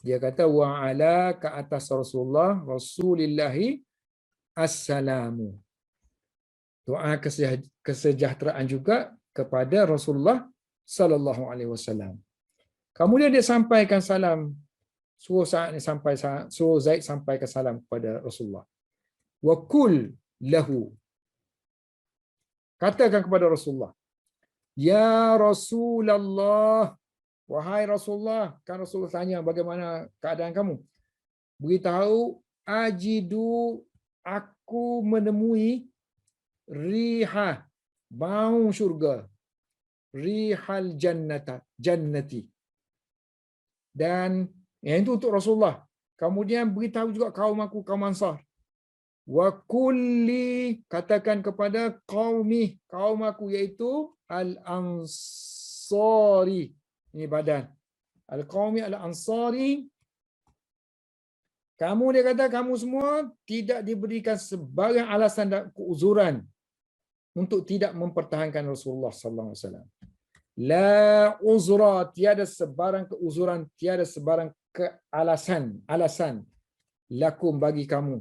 Dia kata wa ala, ke atas Rasulullah, Rasulillahi assalamu. Doa kesejahteraan juga kepada Rasulullah sallallahu alaihi wasallam. Kemudian dia sampaikan salam, suruh Zaid sampaikan salam kepada Rasulullah. Wa kul lahu, katakan kepada Rasulullah, ya Rasulullah, wahai Rasulullah, kan Rasulullah tanya bagaimana keadaan kamu. Beritahu, ajidu, aku menemui riha, bau syurga, rihal jannati. Dan yang itu untuk Rasulullah. Kemudian beritahu juga kaum aku, kaum Ansar. Wa kulli, katakan kepada kaum aku, iaitu al-ansari. Ini badan. Al-qaumi al-ansari. Kamu, dia kata, kamu semua tidak diberikan sebarang alasan dan keuzuran untuk tidak mempertahankan Rasulullah sallallahu alaihi wasallam. La uzra, tiada sebarang keuzuran, tiada sebarang alasan lakum, bagi kamu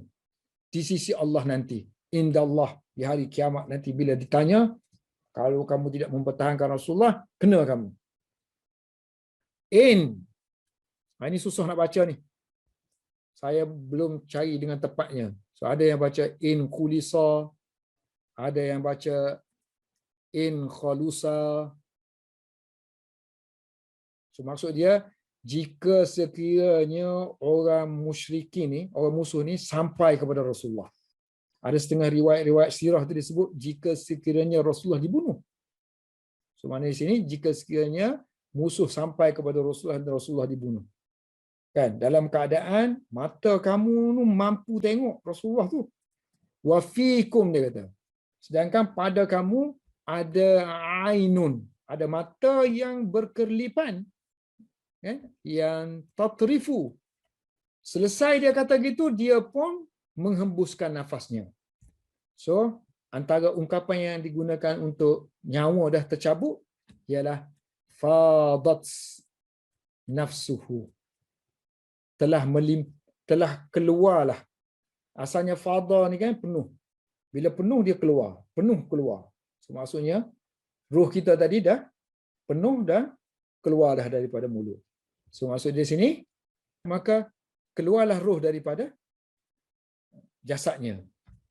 di sisi Allah nanti, indallah, di hari kiamat nanti bila ditanya, kalau kamu tidak mempertahankan Rasulullah, kena kamu. In Ini susah nak baca ni. Saya belum cari dengan tepatnya. So ada yang baca in khulisa, ada yang baca in khalusa. So maksud dia, jika sekiranya orang musyrikin ni, orang musuh ni sampai kepada Rasulullah. Ada setengah riwayat-riwayat sirah tu disebut jika sekiranya Rasulullah dibunuh. So mana di sini jika sekiranya musuh sampai kepada Rasulullah dan Rasulullah dibunuh. Kan dalam keadaan mata kamu tu mampu tengok Rasulullah tu. Wa fikum dia kata. Sedangkan pada kamu ada ainun, ada mata yang berkerlipan. Kan? Yang tatrifu. Selesai dia kata gitu, dia pun menghembuskan nafasnya. So, antara ungkapan yang digunakan untuk nyawa dah tercabut ialah fadat nafsuhu. Telah keluarlah. Asalnya fadha ni kan penuh. Bila penuh dia keluar, penuh keluar. So, maksudnya ruh kita tadi dah penuh dah keluar dah daripada mulut. So maksud dia sini, maka keluarlah ruh daripada jasadnya.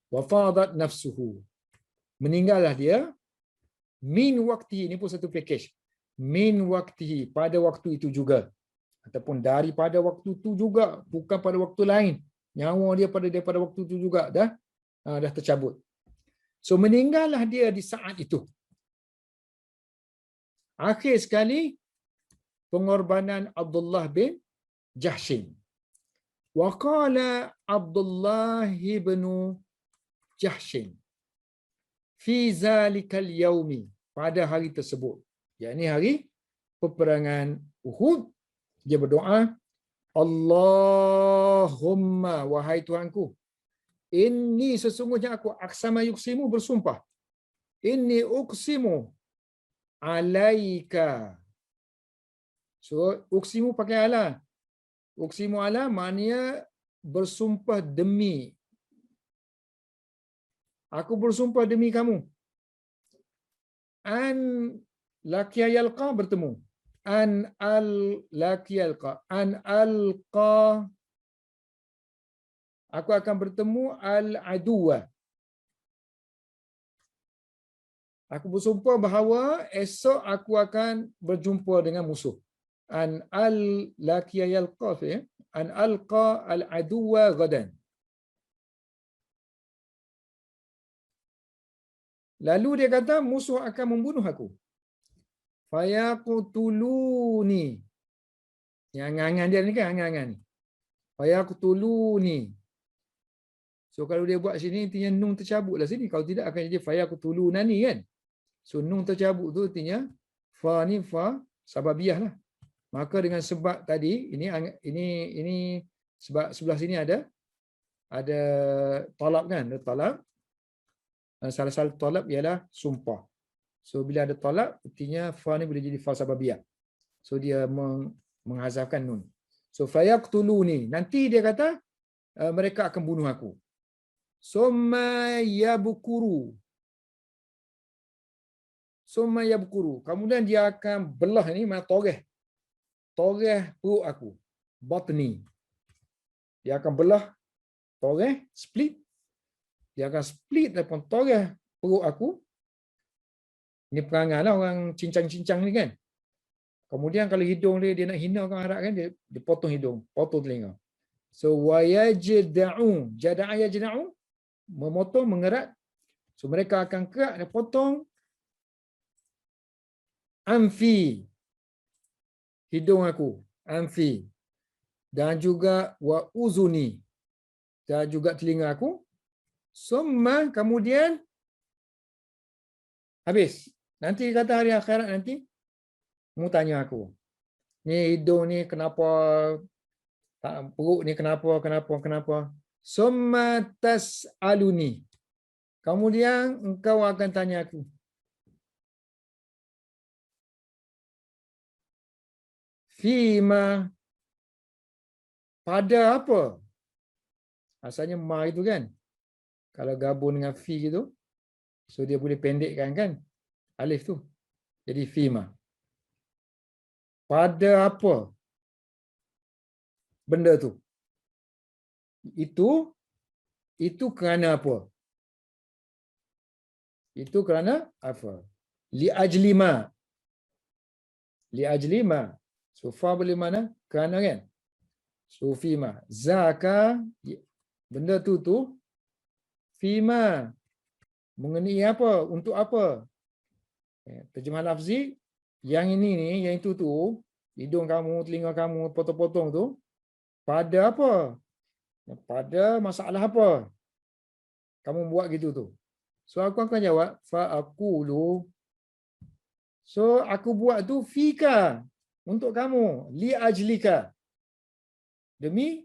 Wa fadat nafsuhu. Meninggallah dia min waktu, ini pun satu package. Min waktu, pada waktu itu juga. Ataupun daripada waktu itu juga, bukan pada waktu lain. Nyawa dia daripada waktu itu juga dah tercabut. So meninggallah dia di saat itu. Akhir sekali pengorbanan Abdullah bin Jahshin. Wa qala Abdullah bin Jahshin fi zalikal yaumi, pada hari tersebut, yakni hari peperangan Uhud, dia berdoa, Allahumma, wahai Tuhanku, inni, sesungguhnya aku, aksama yuksimu, bersumpah, inni uksimu alaika. So uksimu pakai ala. Uksimu ala maknanya bersumpah demi. Aku bersumpah demi kamu. An laqiya yalqa, bertemu. An al laqiya yalqa. An alqa, aku akan bertemu al aduwa. Aku bersumpah bahawa esok aku akan berjumpa dengan musuh. An al laqiya yalqa, an alqa al aduwa gadan. Lalu dia kata musuh akan membunuh aku. Fayaqtuluni. Yang angan-angan dia ni kan, angan-angan ni. Fayaqtuluni. So kalau dia buat sini intinya nun tercabutlah sini. Kalau tidak akan jadi fayaqtulunani kan. So nun tercabut tu artinya fa ni fa sababiyah lah. Maka dengan sebab tadi ini sebab sebelah sini ada talab kan, ada talab. Salah satu talab ialah sumpah. So bila ada talab, artinya fa ni boleh jadi fa sababiyah. So dia menghazafkan nun. So fayaqtuluni, nanti dia kata mereka akan bunuh aku. Summa yabkuru. Summa yabkuru. Kemudian dia akan belah ni, mana toreh. Toreh perut aku. Batni. Dia akan belah toreh, split. Dia akan split daripada toreh perut aku. Ini perangai lah orang cincang-cincang ni kan. Kemudian kalau hidung dia nak hina orang Arab kan, dia potong hidung, potong telinga. So wayajda'u, jada'a yajda'u, memotong, mengerat. So mereka akan kerat dan potong anfi, hidung aku, anfi, dan juga wa uzuni, dan juga telinga aku. Summa, kemudian habis. Nanti kata hari akhirat nanti, mu tanya aku, ni hidung ni kenapa, perut ni kenapa. Summa tas'aluni. Kemudian engkau akan tanya aku. Fima, pada apa? Asalnya ma itu kan. Kalau gabung dengan fi gitu, so dia boleh pendekkan kan alif tu. Jadi fima. Pada apa? benda tu. Itu kerana apa? Itu kerana apa? Li ajli ma. Li ajli ma. So fa boleh mana? Kerana kan? So fima. Zaka benda tu fima. Mengenai apa? Untuk apa? Terjemahan lafzi yang ini ni, yang itu tu, hidung kamu, telinga kamu potong-potong tu pada apa? Pada masalah apa? Kamu buat gitu tu. So aku akan jawab fa aqulu. So aku buat tu fika, untuk kamu, li ajlika. Demi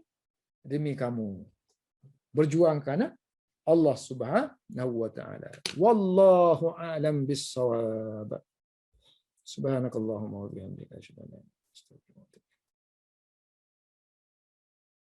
kamu. Berjuang kerana Allah Subhanahu wa taala. Wallahu a'lam bis-shawab. Subhanakallahumma wa bihamdika asyhadu an la ilaha illa anta astaghfiruka wa atubu ilaik.